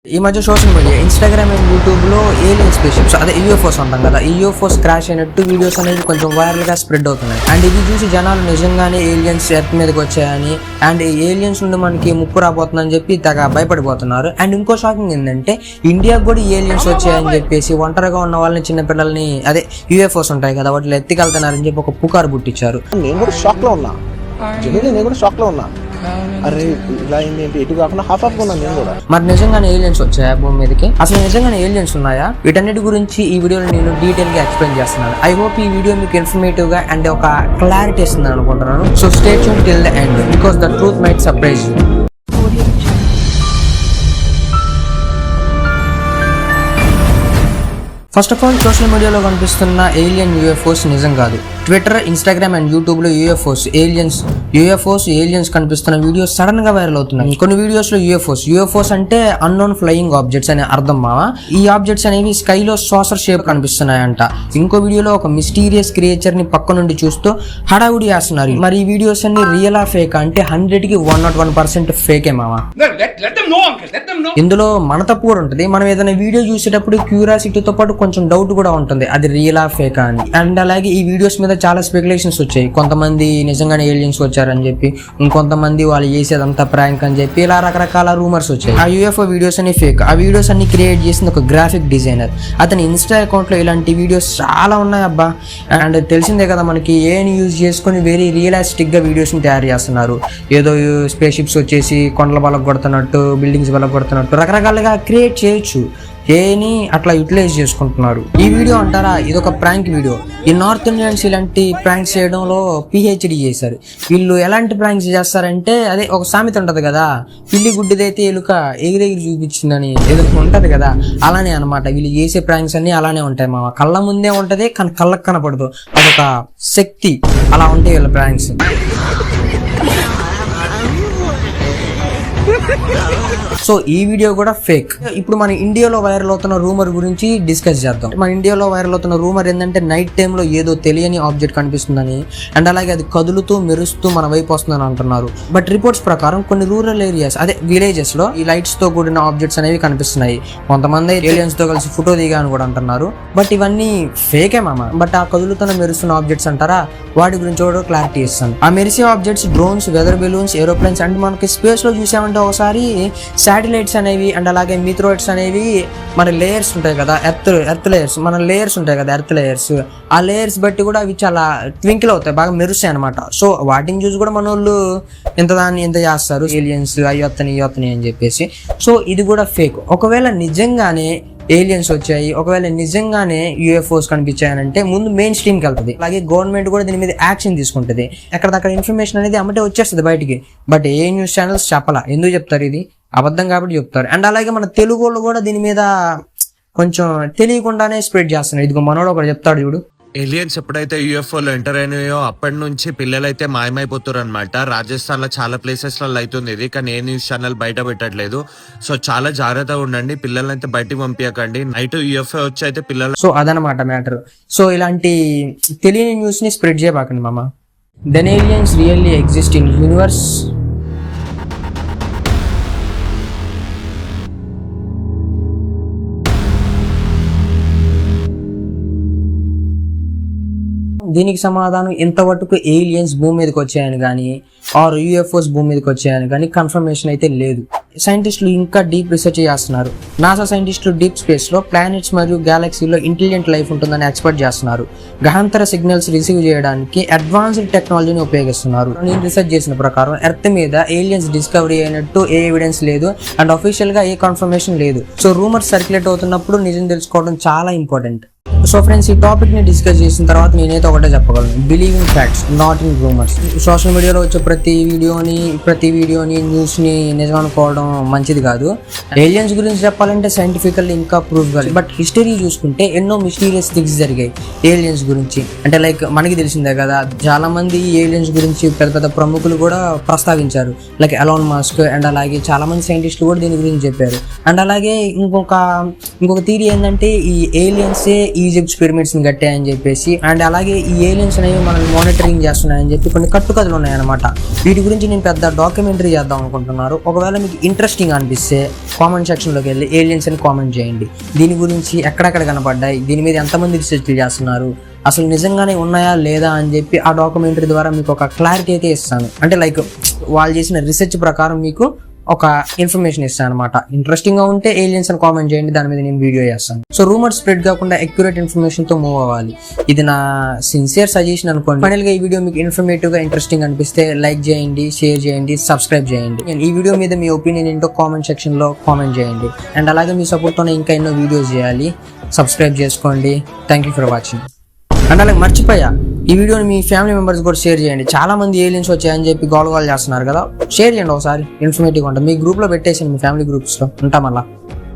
ఈ మధ్య social media Instagram and యూట్యూబ్లో ఏలియన్ స్పేషిప్స్ అదే యూఎఫ్ఓస్ అంటాం కదా, యూఎఫ్ఓస్ క్రాష్ అయినట్టు వీడియోస్ అనేవి కొంచెం వైరల్గా స్ప్రెడ్ అవుతున్నాయి. అండ్ ఇది చూసి జనాలు నిజంగానే ఏలియన్స్ ఎర్త్ మీదకి వచ్చాయని అండ్ ఏలియన్స్ నుండి మనకి ముప్పు రాబోతుందని చెప్పి తెగ భయపడిపోతున్నారు. అండ్ ఇంకో షాకింగ్ ఏంటంటే ఇండియాకు కూడా ఏలియన్స్ వచ్చాయని చెప్పేసి ఒంటరిగా ఉన్న వాళ్ళని చిన్నపిల్లల్ని అదే యూఎఫ్ఓస్ ఉంటాయి కదా వాటిలో ఎత్తికెళ్తున్నారని చెప్పి ఒక పుకారు పుట్టించారు. నేను కూడా షాక్ లో ఉన్నా, నేను కూడా షాక్ లో ఉన్నా. అరే ఇలా ఏంటి ఎటు కాకుండా హాఫ్ ఉన్నాను నేను కూడా. మరి నిజంగానే ఏలియన్స్ వచ్చాయా భూమి మీదకి? అసలు నిజంగానే ఏలియన్స్ ఉన్నాయా? వీటన్నిటి గురించి ఈ వీడియోలో నేను డీటెయిల్ గా ఎక్స్ప్లెయిన్ చేస్తున్నాను. ఐ హోప్ ఈ వీడియో మీకు ఇన్ఫర్మేటివ్ గా అండ్ ఒక క్లారిటీ ఇస్తుంది అనుకుంటున్నాను. So stay tune till the end because the truth might surprise you. First of all social మీడియాలో కనిపిస్తున్న ఏలియన్ యూఎఫ్ఓస్ నిజం కాదు. ట్విట్టర్, ఇన్స్టాగ్రామ్ అండ్ యూట్యూబ్లో ఏలియన్స్ కనిపిస్తున్న వీడియోస్ సడన్ గా వైరల్ అవుతున్నాయి. కొన్ని వీడియోస్ లో యూఎఫ్ఓస్ అంటే అన్నోన్ ఫ్లయింగ్ ఆబ్జెక్ట్స్ అనే అర్థం మావా. ఈ ఆబ్జెక్ట్స్ అనేవి స్కైలో సాసర్ షేప్ కనిపిస్తున్నాయంట. ఇంకో వీడియోలో ఒక మిస్టీరియస్ క్రియేచర్ ని పక్క నుండి చూస్తూ హడావుడి చేస్తున్నారు. మరి ఈ వీడియోస్ అన్ని రియల్ ఆ ఫేక్ అంటే 100కి 101% ఫేకే మావా. ఇందులో మన తప్పు కూడా ఉంటుంది. మనం ఏదైనా వీడియో చూసేటప్పుడు క్యూరియాసిటీతో పాటు కొంచెం డౌట్ కూడా ఉంటుంది అది రియల్ ఆ ఫేకా అని. అండ్ అలాగే ఈ వీడియోస్ మీద చాలా స్పెక్యులేషన్స్ వచ్చాయి. కొంతమంది నిజంగానే ఏలియన్స్ వచ్చారని చెప్పి, ఇంకొంతమంది వాళ్ళు చేసేదంతా ప్రాంక్ అని చెప్పి, ఇలా రకరకాల రూమర్స్ వచ్చాయి. ఆ యూఎఫ్ఓ వీడియోస్ అన్ని ఫేక్. ఆ వీడియోస్ అన్ని క్రియేట్ చేసింది ఒక గ్రాఫిక్ డిజైనర్. అతని ఇన్స్టా అకౌంట్ లో ఇలాంటి వీడియోస్ చాలా ఉన్నాయి అబ్బా. అండ్ తెలిసిందే కదా మనకి ఏని యూజ్ చేసుకుని వెరీ రియలిస్టిక్ గా వీడియోస్ ని తయారు చేస్తున్నారు. ఏదో స్పేస్ షిప్స్ వచ్చేసి కొండల బలం కొడుతున్నట్టు, బిల్డింగ్స్ బలం కొడుతున్నట్టు రకరకాలుగా క్రియేట్ చేయొచ్చు. ఏని అట్లా యూటిలైజ్ చేసుకుంటున్నారు. ఈ వీడియో అంటారా ఇదొక ప్రాంక్ వీడియో. ఈ నార్త్ ఇండియన్స్ ఇలాంటి ప్రాంక్స్ చేయడంలో పిహెచ్డి చేశారు. వీళ్ళు ఎలాంటి ప్రాంక్స్ చేస్తారంటే అదే ఒక సామెత ఉంటది కదా, పిల్లి గుడ్డిదైతే ఎలుక ఎగిరెగిరి చూపించిందని ఏదో ఉంటది కదా, అలానే అనమాట. వీళ్ళు చేసే ప్రాంక్స్ అన్ని అలానే ఉంటాయి మామ. కళ్ళ ముందే ఉంటది కానీ కళ్ళకు కనపడదు. అదొక శక్తి. అలా ఉంటాయి వీళ్ళ ప్రాంక్స్. సో ఈ వీడియో కూడా ఫేక్. ఇప్పుడు మన ఇండియాలో వైరల్ అవుతున్న రూమర్ గురించి డిస్కస్ చేద్దాం. మన ఇండియాలో వైరల్ అవుతున్న రూమర్ ఏంటంటే నైట్ టైంలో ఏదో తెలియని ఆబ్జెక్ట్ కనిపిస్తుందని అండ్ అలాగే అది కదులుతూ మెరుస్తూ మన వైపు వస్తుందని అంటున్నారు. బట్ రిపోర్ట్స్ ప్రకారం కొన్ని రూరల్ ఏరియాస్ అదే విలేజెస్ లో ఈ లైట్స్ తో కూడిన ఆబ్జెక్ట్స్ అనేవి కనిపిస్తున్నాయి. కొంతమంది ఏలియన్స్ తో కలిసి ఫోటో దిగా అని కూడా అంటున్నారు. బట్ ఇవన్నీ ఫేకే మామ. బట్ ఆ కదులుతున్న మెరుస్తున్న ఆబ్జెక్ట్స్ అంటారా, వాటి గురించి కూడా క్లారిటీ ఇస్తాను. ఆ మెరిసే objects drones, weather balloons, aeroplanes and మనకి స్పేస్ లో చూసామంటే ఒకసారి శాటిలైట్స్ అనేవి అండ్ అలాగే మీథరాయిడ్స్ అనేవి మన లేయర్స్ ఉంటాయి కదా, ఎర్త్ లేయర్స్, మన లేయర్స్ ఉంటాయి కదా ఎర్త్ లేయర్స్, ఆ లేయర్స్ బట్టి కూడా అవి చాలా ట్వింకిల్ అవుతాయి, బాగా మెరుస్తాయి అనమాట. సో వాటిని చూసి కూడా మన వాళ్ళు ఇంత చేస్తారు, ఏలియన్స్ అయ్యొత్తని అని చెప్పేసి. సో ఇది కూడా ఫేక్. ఒకవేళ నిజంగానే ఏలియన్స్ వచ్చాయి, ఒకవేళ నిజంగానే యూఎఫ్ఓస్ కనిపించాయనంటే ముందు మెయిన్ స్ట్రీమ్కి వెళ్తుంది. అలాగే గవర్నమెంట్ కూడా దీని మీద యాక్షన్ తీసుకుంటుంది. ఎక్కడదక్కడ ఇన్ఫర్మేషన్ అనేది అమ్మటే వచ్చేస్తుంది బయటికి. బట్ ఏ న్యూస్ ఛానల్స్ చెప్పాలా, ఎందుకు చెప్తారు? ఇది అబద్ధం కాబట్టి చెప్తారు. అండ్ అలాగే మన తెలుగు వాళ్ళు కూడా దీని మీద కొంచెం తెలియకుండానే స్ప్రెడ్ చేస్తున్నారు. ఇదిగో మనోడు ఒకటి చెప్తాడు చూడు. ఏలియన్స్ ఎప్పుడైతే యూఎఫ్ఓలో ఎంటర్ అయినాయో అప్పటి నుంచి పిల్లలైతే మాయమైపోతారు అనమాట. రాజస్థాన్ లో చాలా ప్లేసెస్ లో అవుతుంది ఇది, కానీ ఏ న్యూస్ ఛానల్ బయట పెట్టట్లేదు. సో చాలా జాగ్రత్తగా ఉండండి, పిల్లల్ని అయితే బయటకు పంపించకండి. నైట్ యూఎఫ్ఓ వచ్చి అయితే పిల్లలు. సో అదనమాట మ్యాటర్. సో ఇలాంటి తెలియని న్యూస్ ని స్ప్రెడ్ చేయబాకండి మామ. Then aliens really exist in universe. దీనికి సమాధానం ఇంతవరకు ఏలియన్స్ భూమి మీదకి వచ్చాయని కానీ ఆర్ యూఎఫ్ఓస్ భూమి మీదకి వచ్చాయని కానీ కన్ఫర్మేషన్ అయితే లేదు. సైంటిస్టులు ఇంకా డీప్ రీసెర్చ్ చేస్తున్నారు. నాసా సైంటిస్టులు డీప్ స్పేస్ లో ప్లానెట్స్ మరియు గ్యాలక్సీలో ఇంటెలిజెంట్ లైఫ్ ఉంటుందని ఎక్స్పెక్ట్ చేస్తున్నారు. గ్రహాంతర సిగ్నల్స్ రిసీవ్ చేయడానికి అడ్వాన్స్డ్ టెక్నాలజీని ఉపయోగిస్తున్నారు. నేను రీసెర్చ్ చేసిన ప్రకారం ఎర్త్ మీద ఏలియన్స్ డిస్కవరీ అయినట్టు ఏ ఎవిడెన్స్ లేదు అండ్ అఫీషియల్ గా ఏ కన్ఫర్మేషన్ లేదు. సో రూమర్స్ సర్క్యులేట్ అవుతున్నప్పుడు నిజం తెలుసుకోవడం చాలా ఇంపార్టెంట్. సో ఫ్రెండ్స్, ఈ టాపిక్ ని డిస్కస్ చేసిన తర్వాత నేనైతే ఒకటే చెప్పగలను, believe in facts not in rumours. Social మీడియాలో వచ్చే ప్రతి వీడియోని న్యూస్ ని నిజం అనుకోవడం మంచిది కాదు. ఏలియన్స్ గురించి చెప్పాలంటే సైంటిఫికల్లీ ఇంకా ప్రూఫ్ కాదు. బట్ హిస్టరీ చూసుకుంటే ఎన్నో మిస్టీరియస్ థింగ్స్ జరిగాయి ఏలియన్స్ గురించి. అంటే లైక్ మనకి తెలిసిందే కదా, చాలా మంది ఏలియన్స్ గురించి పెద్ద పెద్ద ప్రముఖులు కూడా ప్రస్తావించారు. లైక్ ఎలాన్ మస్క్ అండ్ అలాగే చాలా మంది సైంటిస్టులు కూడా దీని గురించి చెప్పారు. అండ్ అలాగే ఇంకొక థియరీ ఏంటంటే ఈ ఏలియన్సే ఈజిప్ట్ ఈజిప్ట్స్ పిరమిడ్స్ ని కట్టాయని చెప్పేసి, అండ్ అలాగే ఈ ఏలియన్స్ అనేవి మనల్ని మానిటరింగ్ చేస్తున్నాయని చెప్పి కొన్ని కట్టుకథలు ఉన్నాయన్నమాట. వీటి గురించి నేను పెద్ద డాక్యుమెంటరీ చేద్దాం అనుకుంటున్నారు. ఒకవేళ మీకు ఇంట్రెస్టింగ్ అనిపిస్తే కామెంట్ సెక్షన్ లోకి వెళ్ళి ఏలియన్స్ అని కామెంట్ చేయండి. దీని గురించి ఎక్కడెక్కడ కనపడ్డాయి, దీని మీద ఎంతమంది రీసెర్చ్ చేస్తున్నారు, అసలు నిజంగానే ఉన్నాయా లేదా అని చెప్పి ఆ డాక్యుమెంటరీ ద్వారా మీకు ఒక క్లారిటీ అయితే ఇస్తాను. అంటే లైక్ వాళ్ళు చేసిన రీసెర్చ్ ప్రకారం మీకు ఒక ఇన్ఫర్మేషన్ ఇస్తాను అనమాట. ఇంట్రెస్టింగ్ గా ఉంటే ఏలియన్స్ అని కామెంట్ చేయండి, దాని మీద నేను వీడియో చేస్తాను. సో రూమర్ స్ప్రెడ్ కాకుండా అక్యురేట్ ఇన్ఫర్మేషన్ తో మూవ్ అవ్వాలి. ఇది నా సిన్సియర్ సజెషన్ అనుకోండి. ఫైనల్ గా ఈ వీడియో మీకు ఇన్ఫర్మేటివ్ గా ఇంట్రెస్టింగ్ అనిపిస్తే లైక్ చేయండి, షేర్ చేయండి, సబ్స్క్రైబ్ చేయండి. ఈ వీడియో మీద మీ ఒపీనియన్ ఏంటో కామెంట్ సెక్షన్ లో కామెంట్ చేయండి. అండ్ అలాగే మీ సపోర్ట్ తోనే ఇంకా ఎన్నో వీడియోస్ చేయాలి. సబ్స్క్రైబ్ చేసుకోండి. Thank you for watching. And అలాగే మర్చిపోయా, ఈ వీడియోని మీ ఫ్యామిలీ మెంబర్స్ కూడా షేర్ చేయండి. చాలా మంది ఏలియన్స్ వచ్చాయని చెప్పి గోల్ చేస్తున్నారు కదా, షేర్ చేయండి ఒకసారి. ఇన్ఫర్మేటివ్ ఉంటుంది. మీ గ్రూప్ లో పెట్టేసి మీ ఫ్యామిలీ గ్రూప్స్ లో ఉంటాం అలా.